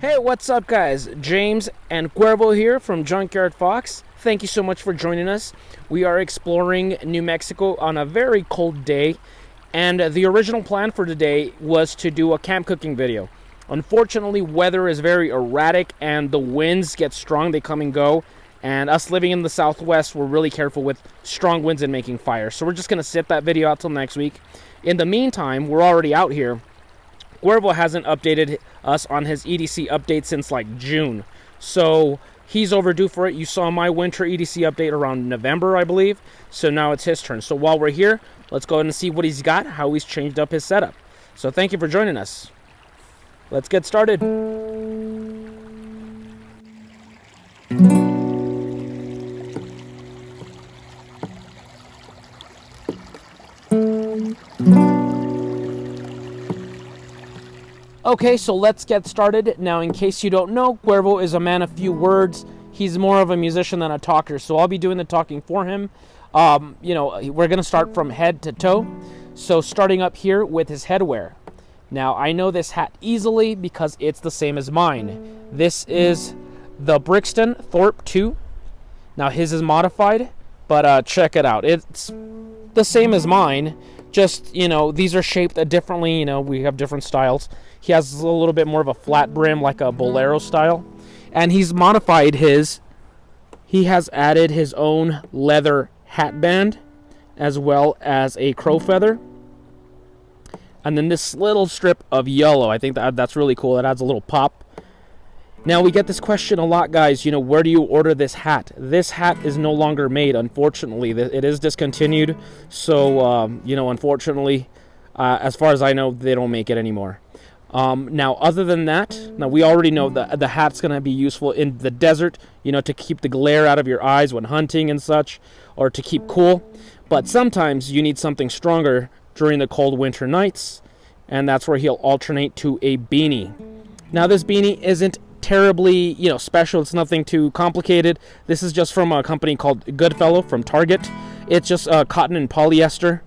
Hey, what's up guys? James and Cuervo here from Junkyard Fox. Thank you so much for joining us. We are exploring New Mexico on a very cold day, and the original plan for today was to do a camp cooking video. Unfortunately, weather is very erratic and the winds get strong, they come and go, and us living in the Southwest, we're really careful with strong winds and making fire. So we're just going to sit that video out till next week. In the meantime, we're already out here. Cuervo hasn't updated us on his EDC update since like June, so he's overdue for it. You saw my winter EDC update around November, I believe, so now it's his turn. So while we're here, let's go ahead and see what he's got, how he's changed up his setup. So thank you for joining us. Let's get started. Okay, so let's get started. Now, in case you don't know, Cuervo is a man of few words. He's more of a musician than a talker, so I'll be doing the talking for him. We're going to start from head to toe. So starting up here with his headwear. Now, I know this hat easily because it's the same as mine. This is the Brixton Thorpe 2. Now, his is modified, but check it out. It's the same as mine. Just, these are shaped differently. We have different styles. He has a little bit more of a flat brim, like a bolero style. And he's modified his. He has added his own leather hat band, as well as a crow feather. And then this little strip of yellow. I think that's really cool. It adds a little pop. Now, we get this question a lot, guys. Where do you order this hat? This hat is no longer made, unfortunately. It is discontinued. So, unfortunately, as far as I know, they don't make it anymore. Now, other than that, we already know that the hat's going to be useful in the desert, to keep the glare out of your eyes when hunting and such, or to keep cool. But sometimes you need something stronger during the cold winter nights, and that's where he'll alternate to a beanie. Now, this beanie isn't terribly, special. It's nothing too complicated. This is just from a company called Goodfellow from Target. It's just cotton and polyester.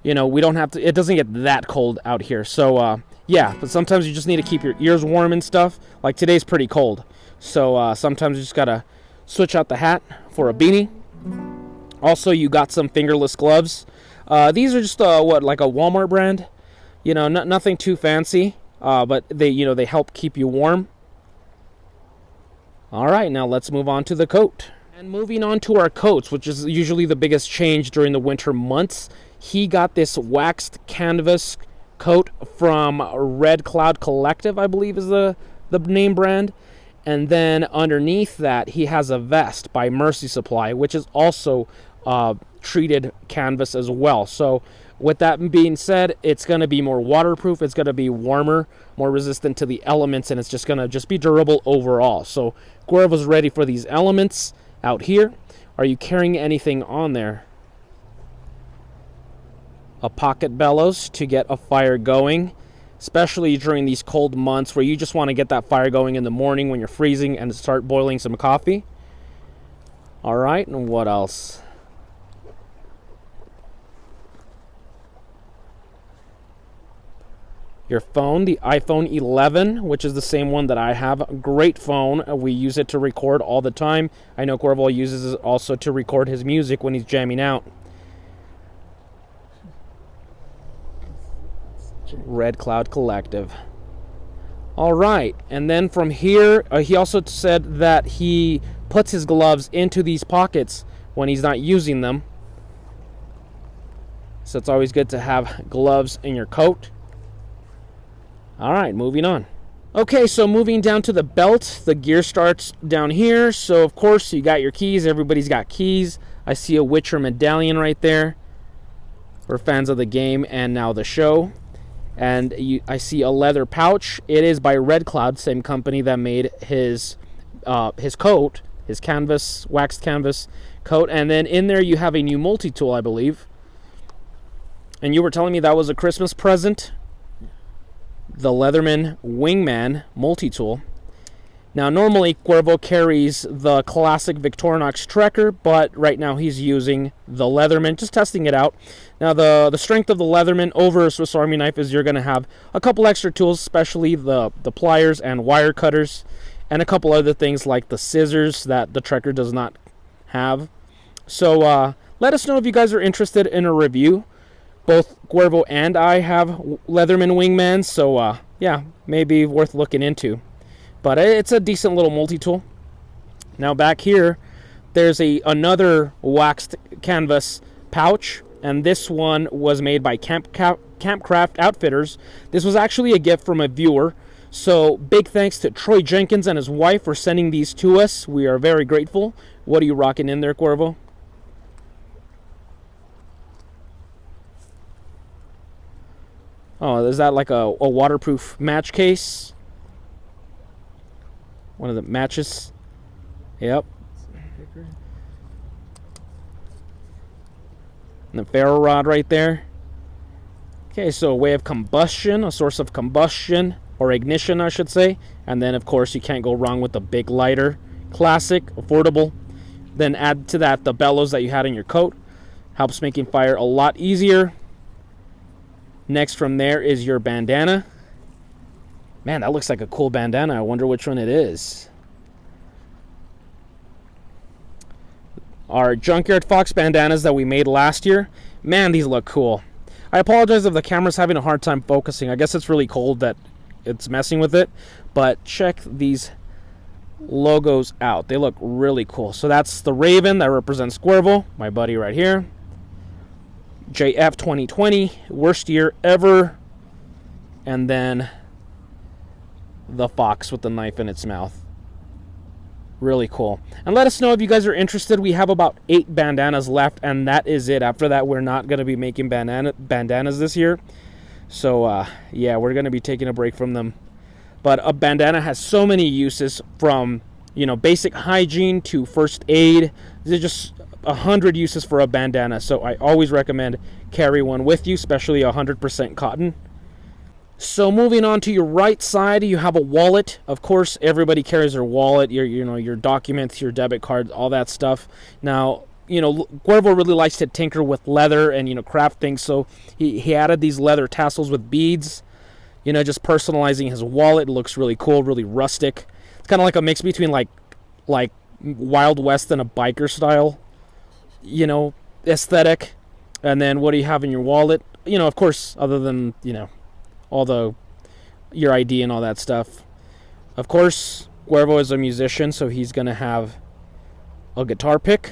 We don't have to, it doesn't get that cold out here. So, yeah, but sometimes you just need to keep your ears warm and stuff. Like today's pretty cold. So sometimes you just got to switch out the hat for a beanie. Also, you got some fingerless gloves. These are just, like a Walmart brand. Nothing too fancy. But they help keep you warm. All right, now let's move on to the coat. And moving on to our coats, which is usually the biggest change during the winter months. He got this waxed canvas coat from Red Cloud Collective, I believe is the name brand. And then underneath that, he has a vest by Mercy Supply, which is also treated canvas as well. So with that being said, it's going to be more waterproof, it's going to be warmer, more resistant to the elements, and it's just going to be durable overall. So Cuervo's ready for these elements out here. Are you carrying anything on there? A pocket bellows to get a fire going, especially during these cold months where you just want to get that fire going in the morning when you're freezing and start boiling some coffee. All right, and what else? Your phone, the iPhone 11, which is the same one that I have. Great phone. We use it to record all the time. I know Cuervo uses it also to record his music when he's jamming out. Red Cloud Collective. All right, and then from here, he also said that he puts his gloves into these pockets when he's not using them. So it's always good to have gloves in your coat. All right, moving on. Okay, so moving down to the belt, the gear starts down here. So, of course, you got your keys. Everybody's got keys. I see a Witcher medallion right there. We're fans of the game and now the show. And I see a leather pouch. It is by Red Cloud, same company that made his coat, his canvas, waxed canvas coat. And then in there you have a new multi-tool, I believe. And you were telling me that was a Christmas present. The Leatherman Wingman multi-tool. Now, normally Cuervo carries the classic Victorinox Trekker, but right now he's using the Leatherman, just testing it out. Now, the strength of the Leatherman over a Swiss Army knife is you're going to have a couple extra tools, especially the pliers and wire cutters, and a couple other things like the scissors that the Trekker does not have. So let us know if you guys are interested in a review. Both Cuervo and I have Leatherman Wingmans, so yeah, maybe worth looking into. But it's a decent little multi-tool. Now back here, there's another waxed canvas pouch, and this one was made by Campcraft Outfitters. This was actually a gift from a viewer, so big thanks to Troy Jenkins and his wife for sending these to us. We are very grateful. What are you rocking in there, Cuervo? Oh, is that like a waterproof match case? One of the matches. Yep. And the ferro rod right there. Okay, so a way of combustion, a source of combustion, or ignition, I should say. And then, of course, you can't go wrong with the big lighter. Classic, affordable. Then add to that the bellows that you had in your coat. Helps making fire a lot easier. Next from there is your bandana. Man, that looks like a cool bandana. I wonder which one it is. Our Junkyard Fox Bandanas that we made last year. Man, these look cool. I apologize if the camera's having a hard time focusing. I guess it's really cold that it's messing with it. But check these logos out. They look really cool. So that's the Raven that represents Cuervo, my buddy right here. JF 2020, worst year ever. And then the fox with the knife in its mouth. Really cool. And let us know if you guys are interested. We have about 8 bandanas left, and that is it. After that, we're not going to be making bandanas this year. So, yeah, we're going to be taking a break from them. But a bandana has so many uses, from, you know, basic hygiene to first aid. There's just 100 uses for a bandana. So I always recommend carry one with you, especially 100% cotton. So moving on to your right side, you have a wallet. Of course, everybody carries their wallet, your documents, your debit cards, all that stuff. Now, Cuervo really likes to tinker with leather and, craft things. So he added these leather tassels with beads, just personalizing his wallet. It looks really cool, really rustic. It's kind of like a mix between like Wild West and a biker style, aesthetic. And then what do you have in your wallet? Of course, other than, all your ID and all that stuff. Of course, Cuervo is a musician, so he's going to have a guitar pick.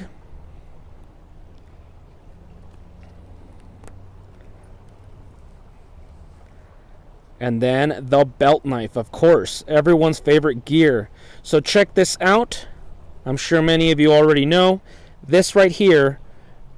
And then the belt knife, of course, everyone's favorite gear. So check this out. I'm sure many of you already know. This right here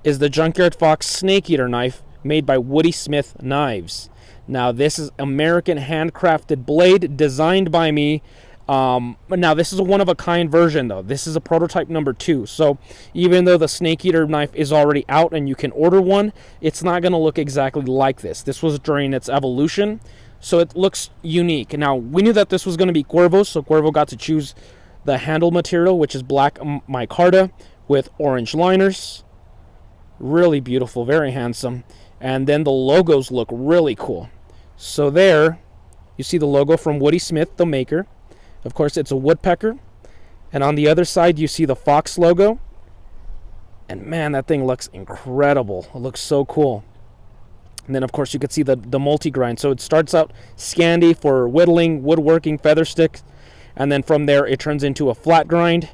is the Junkyard Fox Snake Eater knife made by Woody Smith Knives. Now, this is American handcrafted blade designed by me. Now, this is a one-of-a-kind version, though. This is a prototype number 2. So even though the Snake Eater knife is already out and you can order one, it's not going to look exactly like this. This was during its evolution, so it looks unique. Now, we knew that this was going to be Cuervo, so Cuervo got to choose the handle material, which is black micarta with orange liners. Really beautiful, very handsome. And then the logos look really cool. So there, you see the logo from Woody Smith, the maker. Of course, it's a woodpecker. And on the other side, you see the Fox logo. And man, that thing looks incredible. It looks so cool. And then, of course, you can see the multi-grind. So it starts out Scandi for whittling, woodworking, feather sticks. And then from there, it turns into a flat grind.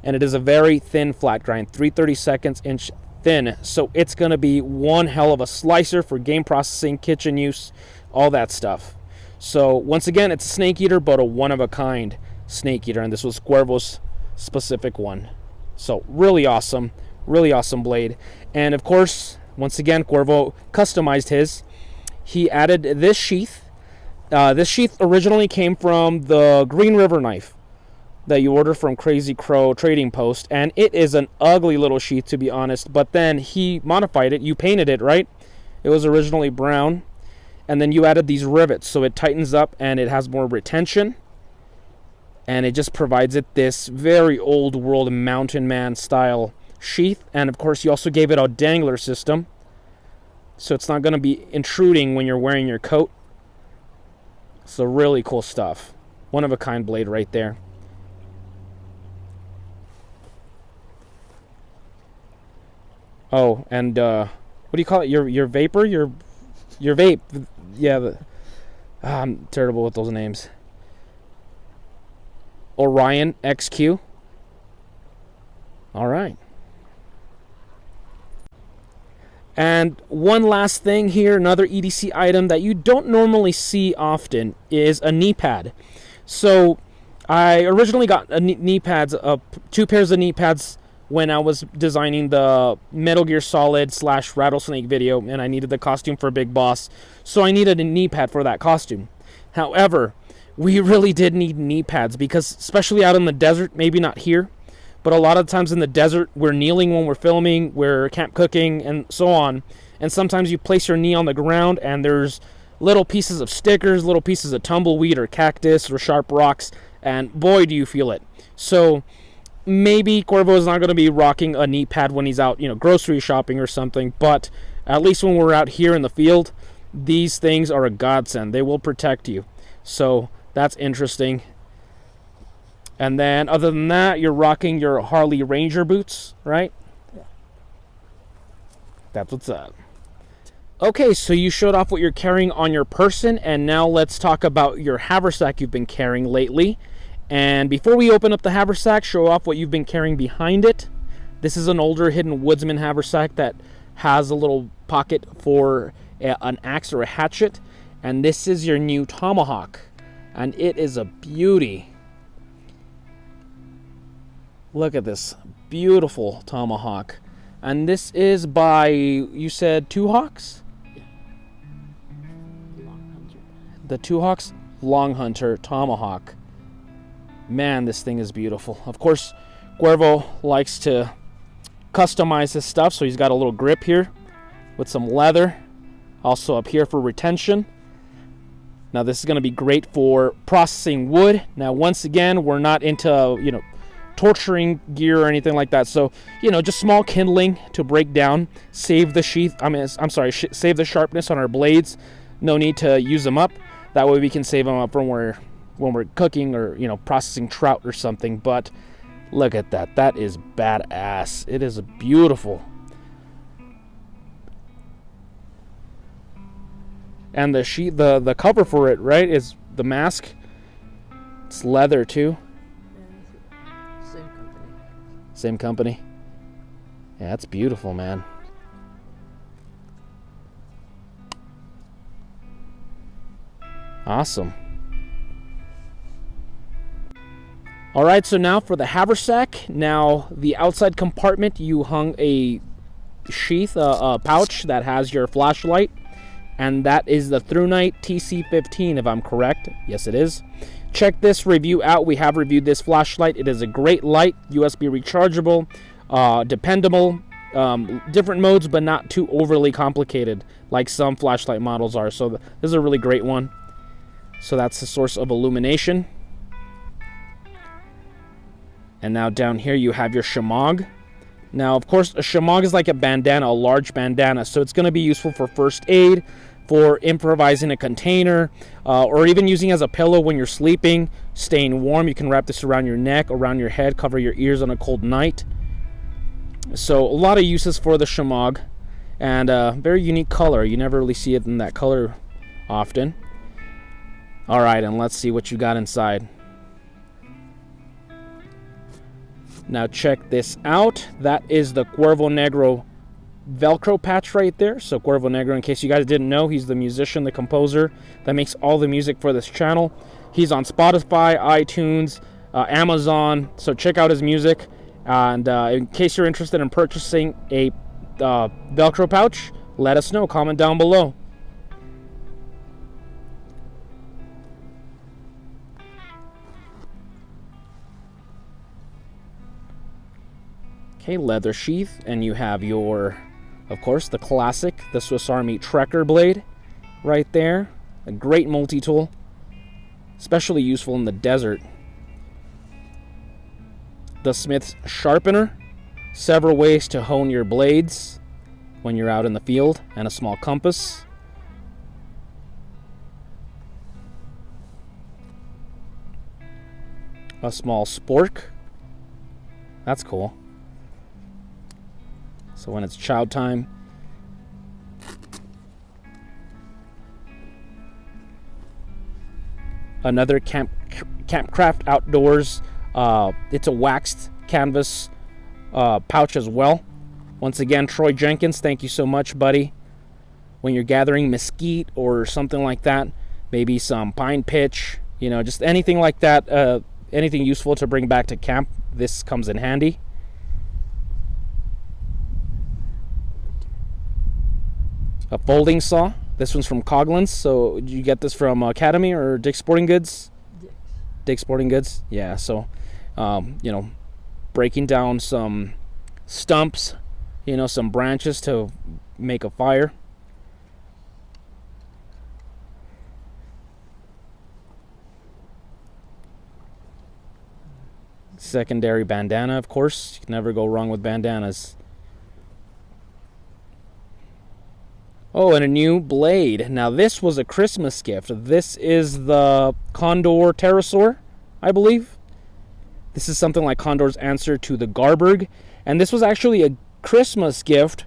And it is a very thin flat grind, 3/32 inch thin. So it's going to be one hell of a slicer for game processing, kitchen use, all that stuff. So once again, it's a snake eater, but a one-of-a-kind snake eater. And this was Cuervo's specific one. So really awesome blade. And of course, once again, Cuervo customized his. He added this sheath. This sheath originally came from the Green River knife that you order from Crazy Crow Trading Post, and it is an ugly little sheath, to be honest. But then he modified it. You painted it, right? It was originally brown, and then you added these rivets, so it tightens up and it has more retention. and it just provides it this very old world mountain man style sheath. And of course you also gave it a dangler system, so it's not going to be intruding when you're wearing your coat. So really cool stuff. One of a kind blade right there. Oh, and what do you call it? Your vapor? Your vape. Yeah, I'm terrible with those names. Orion XQ. All right. And one last thing here, another EDC item that you don't normally see often is a knee pad. So I originally got knee pads, 2 pairs of knee pads when I was designing the Metal Gear Solid / Rattlesnake video, and I needed the costume for Big Boss, so I needed a knee pad for that costume. However, we really did need knee pads because, especially out in the desert, maybe not here, but a lot of times in the desert, we're kneeling when we're filming, we're camp cooking, and so on. And sometimes you place your knee on the ground, and there's little pieces of stickers, little pieces of tumbleweed or cactus or sharp rocks, and boy, do you feel it. So maybe Cuervo is not going to be rocking a knee pad when he's out, grocery shopping or something, but at least when we're out here in the field, these things are a godsend. They will protect you. So that's interesting. And then other than that, you're rocking your Harley Ranger boots, right? Yeah. That's what's up. Okay, so you showed off what you're carrying on your person, and now let's talk about your haversack you've been carrying lately. And before we open up the haversack, show off what you've been carrying behind it. This is an older hidden Woodsman haversack that has a little pocket for an axe or a hatchet. And this is your new Tomahawk, and it is a beauty. Look at this beautiful Tomahawk. And this is by, you said, Two Hawks? Yeah. Long Hunter. The Two Hawks Long Hunter Tomahawk. Man, this thing is beautiful. Of course, Cuervo likes to customize his stuff, so he's got a little grip here with some leather. Also up here for retention. Now this is going to be great for processing wood. Now once again, we're not into, torturing gear or anything like that. So, just small kindling to break down, save the save the sharpness on our blades. No need to use them up. That way we can save them up when we're cooking or, processing trout or something. But look at that. That is badass. It is beautiful. And the sheet, the cover for it, right, is the mask. It's leather too. Same company. Same company. Yeah, that's beautiful, man. Awesome. All right, so now for the haversack. Now, the outside compartment, you hung a sheath, a pouch that has your flashlight. And that is the Thrunite TC 15, if I'm correct. Yes, it is. Check this review out. We have reviewed this flashlight. It is a great light, USB rechargeable, dependable, different modes, but not too overly complicated like some flashlight models are. So this is a really great one. So that's the source of illumination. And now down here you have your shamog. Now, of course, a shamog is like a bandana, a large bandana, so it's going to be useful for first aid, for improvising a container, or even using as a pillow when you're sleeping, staying warm. You can wrap this around your neck, around your head, cover your ears on a cold night. So a lot of uses for the shamog, and very unique color. You never really see it in that color often. All right, and let's see what you got inside. Now check this out. That is the Cuervo Negro Velcro patch right there. So Cuervo Negro, in case you guys didn't know, he's the musician, the composer that makes all the music for this channel. He's on Spotify, iTunes, Amazon. So check out his music. And in case you're interested in purchasing a Velcro pouch, let us know. Comment down below. Okay, leather sheath, and you have your, of course, the classic, the Swiss Army Trekker blade right there. A great multi-tool, especially useful in the desert. the smith's sharpener, several ways to hone your blades when you're out in the field, and a small compass. A small spork. That's cool. So when it's chow time, another Campcraft Outdoors. It's a waxed canvas pouch as well. Once again, Troy Jenkins, thank you so much, buddy. When you're gathering mesquite or something like that, maybe some pine pitch, you know, just anything like that, anything useful to bring back to camp, this comes in handy. A folding saw. This one's from Coghlan's. So did you get this from Academy or Dick's Sporting Goods? Dick's Sporting Goods. Yeah. So, you know, breaking down some stumps, you know, some branches to make a fire. Secondary bandana, of course. You can never go wrong with bandanas. Oh, and a new blade. Now, this was a Christmas gift. This is the Condor Pterosaur, I believe. This is something like Condor's answer to the Garberg. And this was actually a Christmas gift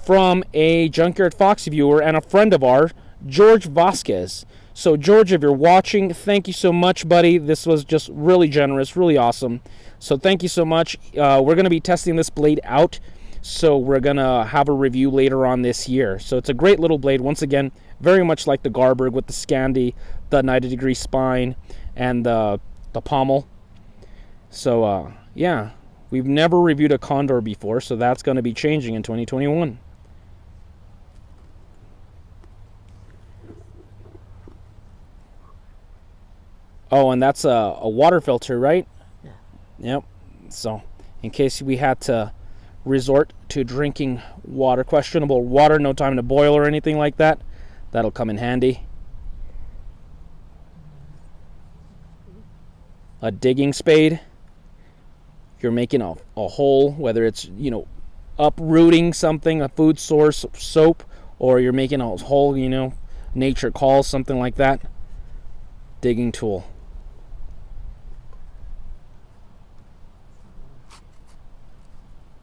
from a Junkyard Fox viewer and a friend of ours, George Vasquez. So, George, if you're watching, thank you so much, buddy. This was just really generous, really awesome. So, thank you so much. We're going to be testing this blade out. So we're going to have a review later on this year. So it's a great little blade. Once again, very much like the Garberg with the Scandi, the 90-degree spine, and the pommel. So, yeah, we've never reviewed a Condor before, so that's going to be changing in 2021. Oh, and that's a water filter, right? Yeah. Yep. So in case we had to resort to drinking water, questionable water, no time to boil or anything like that, that'll come in handy. A digging spade. You're making a hole, whether it's, you know, uprooting something, a food source, soap, or you're making a hole, you know, nature calls, something like that. Digging tool.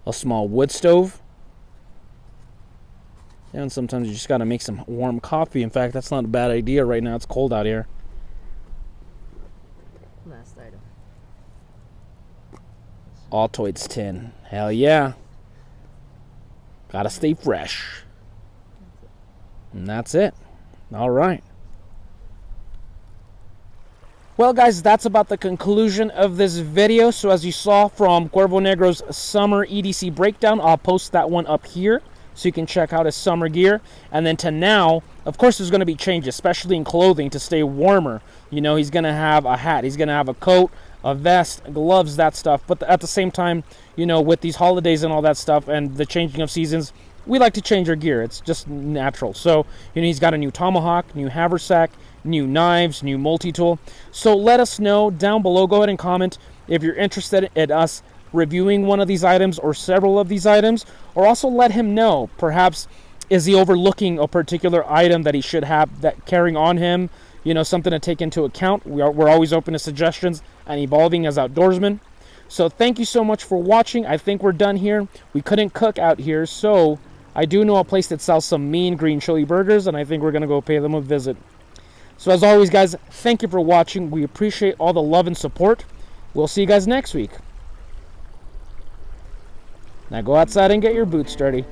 A small wood stove. And sometimes you just got to make some warm coffee. In fact, that's not a bad idea right now. It's cold out here. Last item. Altoids tin. Hell yeah. Gotta stay fresh. And that's it. All right. Well, guys, that's about the conclusion of this video. So as you saw from Cuervo Negro's summer EDC breakdown, I'll post that one up here so you can check out his summer gear. And then to now, of course, there's going to be changes, especially in clothing to stay warmer. You know, he's going to have a hat, he's going to have a coat, a vest, gloves, that stuff. But at the same time, you know, with these holidays and all that stuff and the changing of seasons, we like to change our gear. It's just natural. So, you know, he's got a new Tomahawk, new Haversack, new knives, new multi-tool. So let us know down below. Go ahead and comment if you're interested in us reviewing one of these items or several of these items, or also let him know, perhaps, is he overlooking a particular item that he should have that carrying on him, you know, something to take into account. We're always open to suggestions and evolving as outdoorsmen. So thank you so much for watching. I think we're done here. We couldn't cook out here, so I do know a place that sells some mean green chili burgers, and I think we're going to go pay them a visit. So as always, guys, thank you for watching. We appreciate all the love and support. We'll see you guys next week. Now go outside and get your boots dirty.